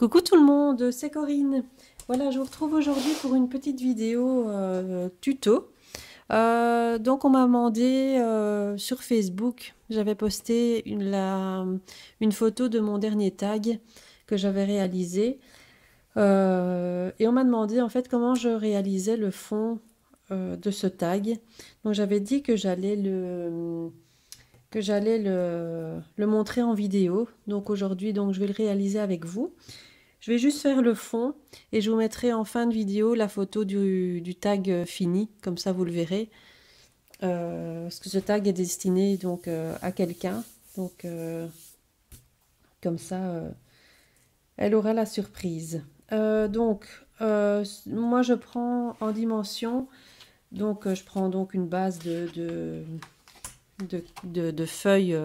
Coucou tout le monde, c'est Corinne. Voilà, je vous retrouve aujourd'hui pour une petite vidéo tuto. Donc on m'a demandé sur Facebook, j'avais posté une photo de mon dernier tag que j'avais réalisé. Et on m'a demandé en fait comment je réalisais le fond de ce tag. Donc j'avais dit que j'allais le montrer en vidéo. Donc aujourd'hui, donc je vais le réaliser avec vous. Je vais juste faire le fond et je vous mettrai en fin de vidéo la photo du tag fini, comme ça vous le verrez. Parce que ce tag est destiné donc à quelqu'un, donc comme ça elle aura la surprise. Moi je prends en dimension, donc je prends donc une base de feuilles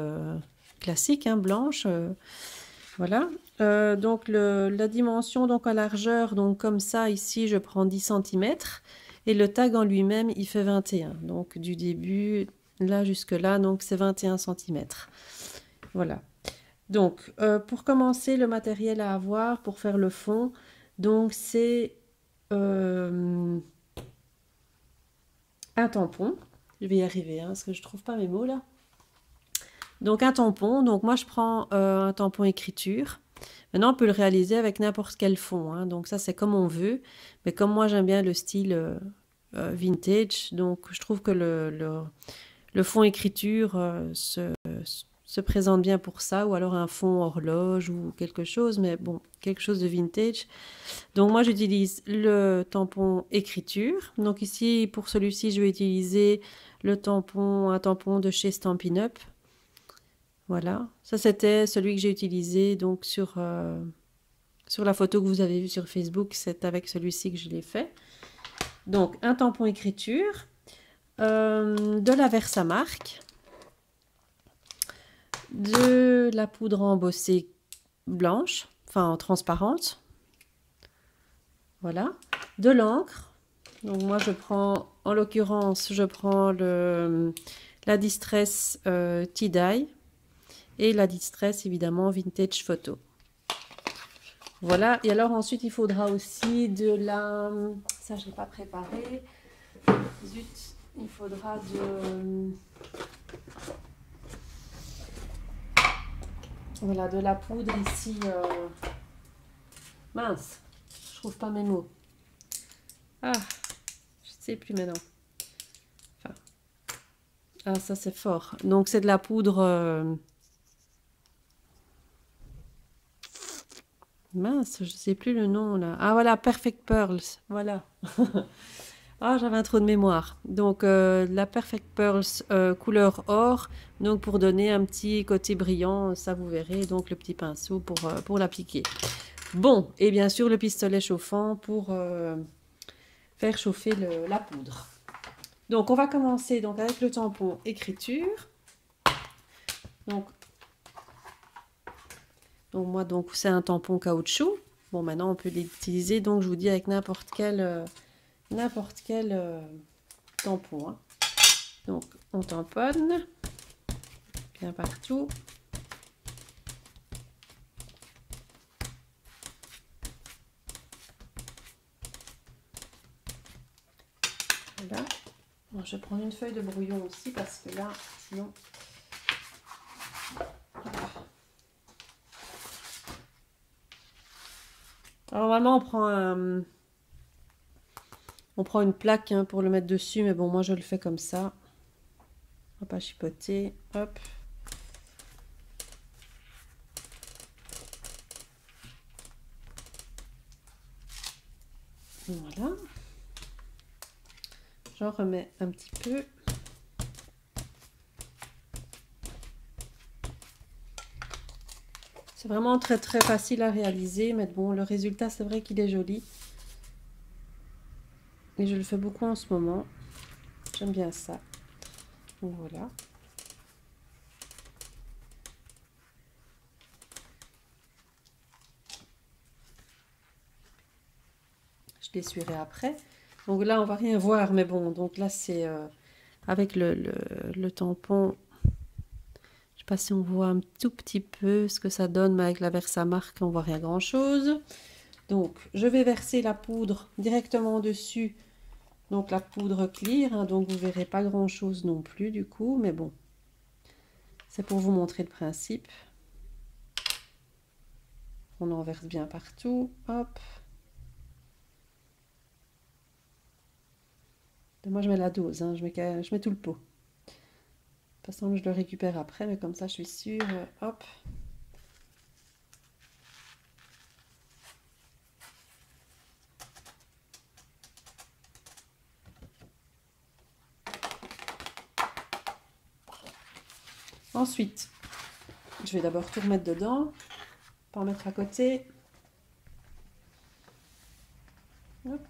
classiques, hein, blanches. Voilà, donc la dimension donc en largeur, donc comme ça ici je prends 10 cm et le tag en lui-même il fait 21, donc du début là jusque là, donc c'est 21 cm. Voilà, donc pour commencer le matériel à avoir pour faire le fond, donc c'est un tampon, je vais y arriver hein, parce que je trouve pas mes mots là. Donc un tampon, donc moi je prends un tampon écriture. Maintenant, on peut le réaliser avec n'importe quel fond, hein. Donc ça, c'est comme on veut. Mais comme moi, j'aime bien le style vintage, donc je trouve que le fond écriture se présente bien pour ça. Ou alors un fond horloge ou quelque chose. Mais bon, quelque chose de vintage. Donc moi, j'utilise le tampon écriture. Donc ici, pour celui-ci, je vais utiliser un tampon de chez Stampin' Up. Voilà, ça c'était celui que j'ai utilisé donc sur la photo que vous avez vue sur Facebook, c'est avec celui-ci que je l'ai fait. Donc un tampon écriture, de la Versamark, de la poudre embossée blanche, enfin transparente, voilà, de l'encre. Donc moi je prends, en l'occurrence, je prends la Distress Tie-Dye et la Distress évidemment Vintage Photo. Voilà, et alors ensuite il faudra aussi de la... Ça je n'ai pas préparé. Zut, il faudra Voilà, de la poudre ici. Mince, je trouve pas mes mots. Ah, je ne sais plus maintenant. Enfin... Ah, ça c'est fort. Donc c'est de la poudre... Mince, je ne sais plus le nom là. Ah voilà, Perfect Pearls, voilà. Ah, j'avais un trou de mémoire. Donc la Perfect Pearls couleur or, donc pour donner un petit côté brillant, ça vous verrez, donc le petit pinceau pour l'appliquer. Bon, et bien sûr le pistolet chauffant pour faire chauffer la poudre. Donc on va commencer donc avec le tampon écriture. Donc moi donc c'est un tampon caoutchouc. Bon maintenant on peut l'utiliser, donc je vous dis avec n'importe quel tampon, hein. Donc on tamponne bien partout. Voilà. Bon, je vais prendre une feuille de brouillon aussi parce que là sinon... Alors normalement on prend une plaque hein, pour le mettre dessus, mais bon moi je le fais comme ça. On va pas chipoter. Hop. Voilà. J'en remets un petit peu. C'est vraiment très très facile à réaliser, mais bon le résultat c'est vrai qu'il est joli. Et je le fais beaucoup en ce moment. J'aime bien ça. Donc voilà. Je l'essuierai après. Donc là, on va rien voir, mais bon, donc là, c'est avec le tampon. Je sais pas si on voit un tout petit peu ce que ça donne, mais avec la Versamark, on voit rien grand-chose. Donc, je vais verser la poudre directement dessus. Donc, la poudre clear, hein, donc vous verrez pas grand-chose non plus du coup, mais bon. C'est pour vous montrer le principe. On en verse bien partout. Hop. Et moi, je mets la dose, hein, je mets tout le pot. De toute façon, je le récupère après, mais comme ça, je suis sûre. Hop. Ensuite, je vais d'abord tout remettre dedans, pas en mettre à côté. Hop.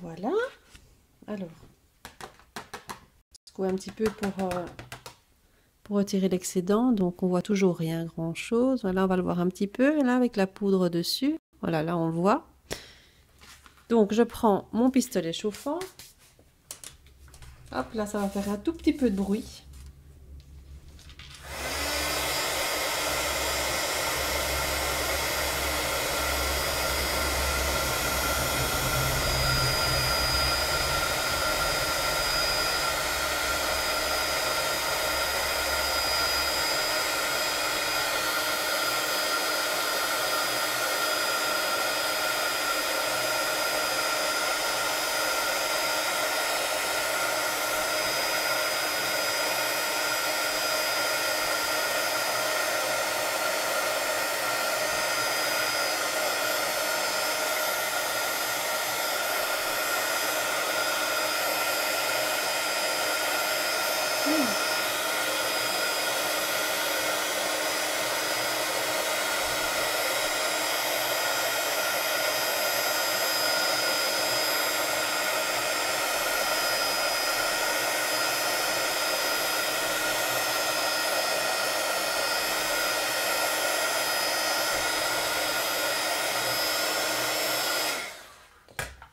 Voilà. Alors, secouer un petit peu pour retirer l'excédent. Donc, on voit toujours rien grand-chose. Voilà, on va le voir un petit peu, là, avec la poudre dessus. Voilà, là, on le voit. Donc, je prends mon pistolet chauffant. Hop, là, ça va faire un tout petit peu de bruit.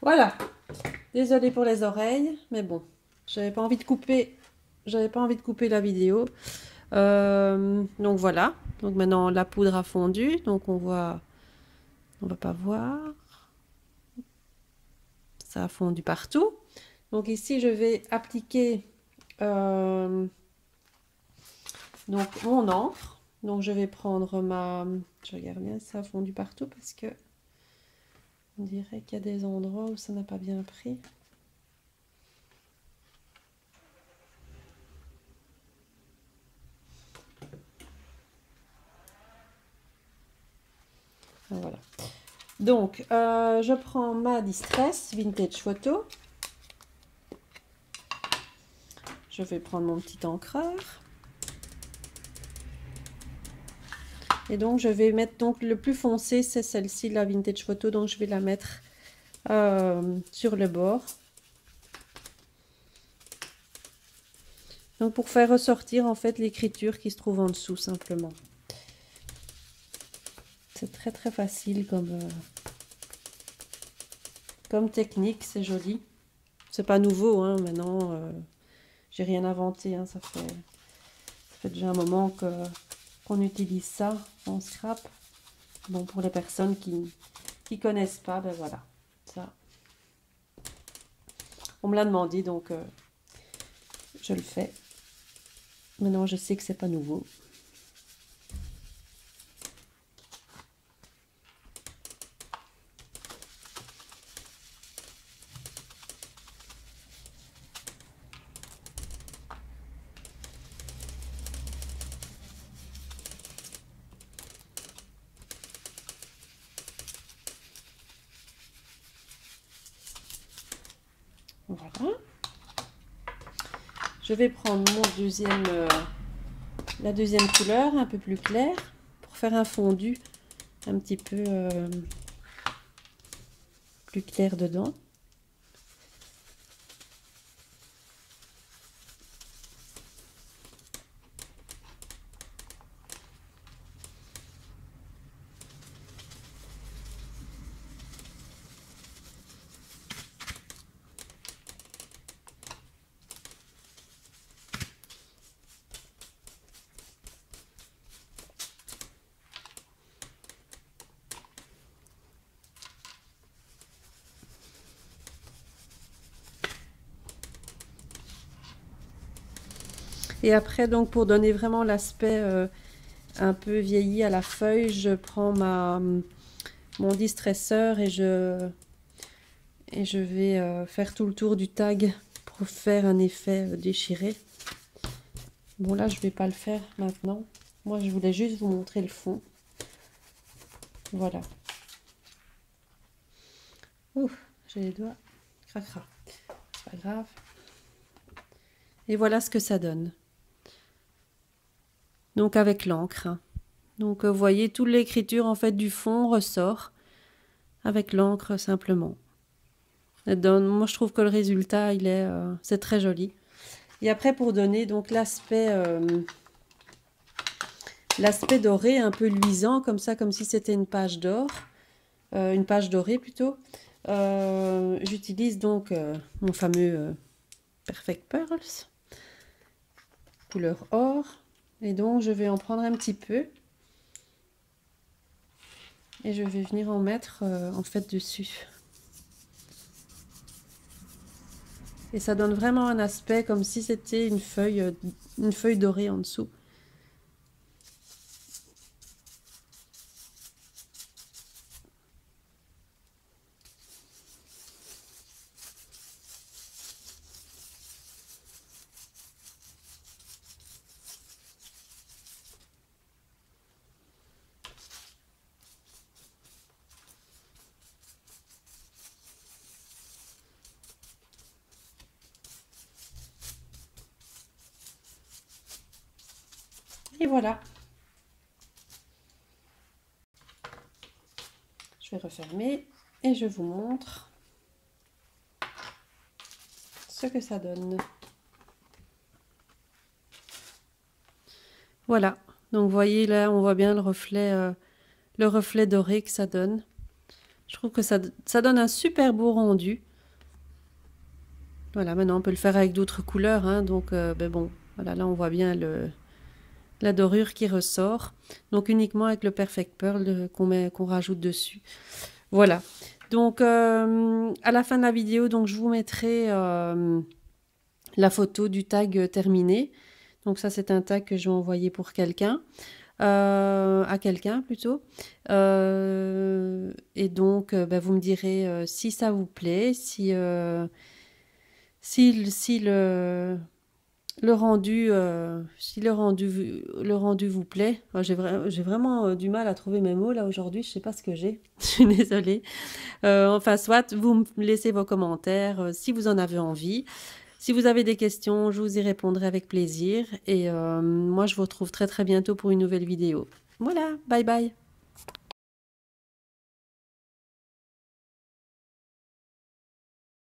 Voilà. Désolée pour les oreilles, mais bon, j'avais pas envie de couper la vidéo. Donc voilà. Donc maintenant la poudre a fondu, donc on va pas voir. Ça a fondu partout. Donc ici je vais appliquer donc mon encre. Donc je vais prendre je regarde bien, ça a fondu partout parce que on dirait qu'il y a des endroits où ça n'a pas bien pris. Voilà. Donc, je prends ma Distress Vintage Photo. Je vais prendre mon petit encreur. Et donc, je vais mettre, donc le plus foncé, c'est celle-ci, la Vintage Photo. Donc, je vais la mettre sur le bord. Donc, pour faire ressortir, en fait, l'écriture qui se trouve en dessous, simplement. C'est très, très facile comme technique. C'est joli. C'est pas nouveau, hein. Maintenant, j'ai rien inventé, hein. Ça fait déjà un moment qu'on utilise ça en scrap. Bon, pour les personnes qui connaissent pas, ben voilà, ça. On me l'a demandé, donc je le fais. Maintenant, je sais que c'est pas nouveau. Voilà. Je vais prendre la deuxième couleur, un peu plus claire, pour faire un fondu un petit peu plus clair dedans. Et après, donc, pour donner vraiment l'aspect un peu vieilli à la feuille, je prends mon distresseur et je vais faire tout le tour du tag pour faire un effet déchiré. Bon, là, je vais pas le faire maintenant. Moi, je voulais juste vous montrer le fond. Voilà. Ouf, j'ai les doigts. Cracra. C'est pas grave. Et voilà ce que ça donne. Donc avec l'encre. Donc vous voyez, toute l'écriture en fait du fond ressort avec l'encre simplement. Moi je trouve que le résultat c'est très joli. Et après pour donner donc l'aspect doré un peu luisant comme ça, comme si c'était une page d'or, une page dorée plutôt. J'utilise donc mon fameux Perfect Pearls couleur or. Et donc, je vais en prendre un petit peu. Et je vais venir en mettre en fait dessus. Et ça donne vraiment un aspect comme si c'était une feuille dorée en dessous. Et voilà. Je vais refermer et je vous montre ce que ça donne. Voilà. Donc vous voyez là, on voit bien le reflet doré que ça donne. Je trouve que ça donne un super beau rendu. Voilà, maintenant on peut le faire avec d'autres couleurs, hein, donc ben bon, voilà, là on voit bien la dorure qui ressort. Donc uniquement avec le Perfect Pearl qu'on rajoute dessus. Voilà. Donc à la fin de la vidéo, donc je vous mettrai la photo du tag terminé. Donc ça c'est un tag que je vais envoyer pour quelqu'un. À quelqu'un plutôt. Et donc ben, vous me direz si ça vous plaît, si le rendu, le rendu vous plaît. J'ai vraiment du mal à trouver mes mots là aujourd'hui. Je sais pas ce que j'ai. Je suis désolée. Enfin, soit vous me laissez vos commentaires si vous en avez envie. Si vous avez des questions, je vous y répondrai avec plaisir. Et moi, je vous retrouve très très bientôt pour une nouvelle vidéo. Voilà, bye bye.